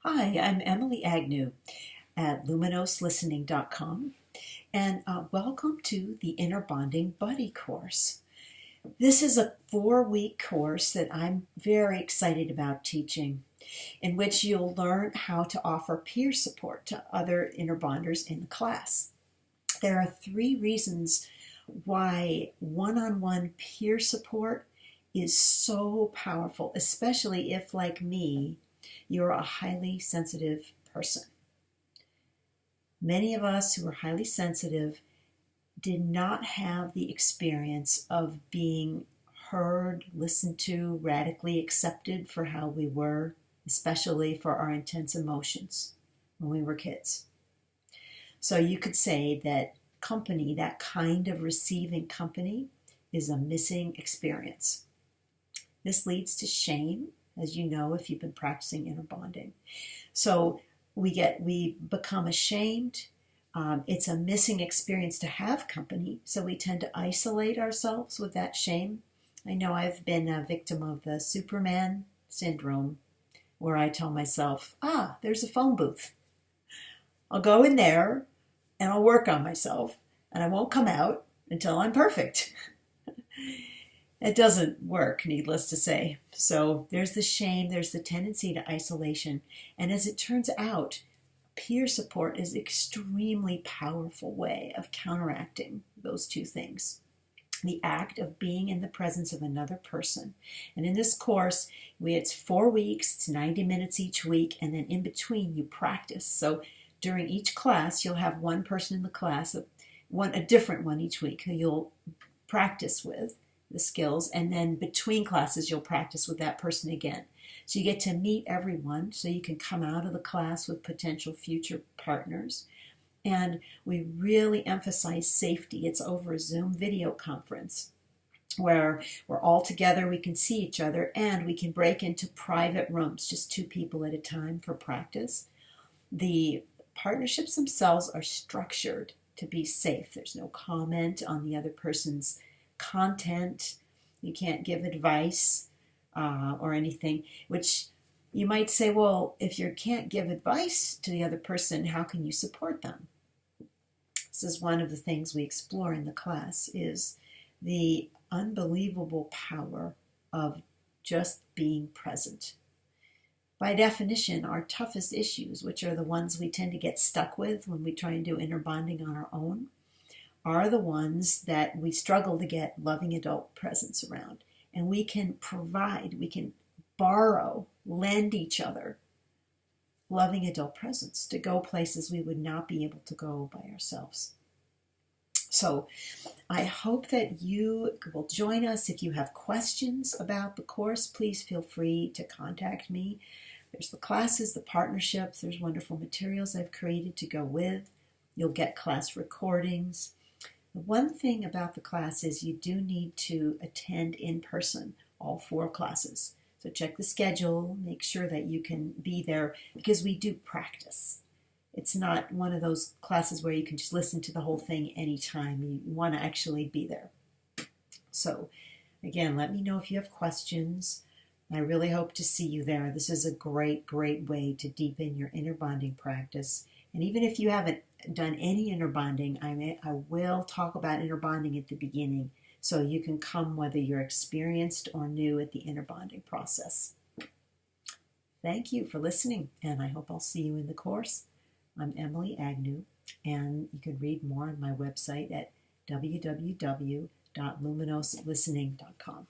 Hi, I'm Emily Agnew at luminoselistening.com, and welcome to the Inner Bonding Buddy course. This is a 4-week course that I'm very excited about teaching, in which you'll learn how to offer peer support to other inner bonders in the class. There are 3 reasons why one-on-one peer support is so powerful, especially if, like me, you're a highly sensitive person. Many of us who are highly sensitive did not have the experience of being heard, listened to, radically accepted for how we were, especially for our intense emotions when we were kids. So you could say that company, that kind of receiving company, is a missing experience. This leads to shame, as you know if you've been practicing inner bonding. So we become ashamed. It's a missing experience to have company, so we tend to isolate ourselves with that shame. I know I've been a victim of the Superman syndrome, where I tell myself, there's a phone booth. I'll go in there and I'll work on myself, and I won't come out until I'm perfect. It doesn't work, needless to say. So there's the shame, there's the tendency to isolation. And as it turns out, peer support is an extremely powerful way of counteracting those 2 things. The act of being in the presence of another person. And in this course, it's 4 weeks, it's 90 minutes each week, and then in between you practice. So during each class, you'll have one person in the class, a different one each week, who you'll practice with the skills, and then between classes you'll practice with that person again. So you get to meet everyone, so you can come out of the class with potential future partners. And we really emphasize safety. It's over a Zoom video conference where we're all together, we can see each other, and we can break into private rooms, just 2 people at a time for practice. The partnerships themselves are structured to be safe. There's no comment on the other person's content. You can't give advice or anything, which you might say, well, if you can't give advice to the other person, how can you support them? This is one of the things we explore in the class, is the unbelievable power of just being present. By definition, our toughest issues, which are the ones we tend to get stuck with when we try and do inner bonding on our own, are the ones that we struggle to get loving adult presence around. And we can provide, we can borrow, lend each other loving adult presence to go places we would not be able to go by ourselves. So I hope that you will join us. If you have questions about the course, please feel free to contact me. There's the classes, the partnerships, there's wonderful materials I've created to go with. You'll get class recordings. The one thing about the class is you do need to attend in person, all 4 classes. So check the schedule, make sure that you can be there, because we do practice. It's not one of those classes where you can just listen to the whole thing anytime. You want to actually be there. So again, let me know if you have questions. I really hope to see you there. This is a great, great way to deepen your inner bonding practice. And even if you haven't done any inner bonding, I will talk about inner bonding at the beginning, so you can come whether you're experienced or new at the inner bonding process. Thank you for listening, and I hope I'll see you in the course. I'm Emily Agnew, and you can read more on my website at www.luminoselistening.com.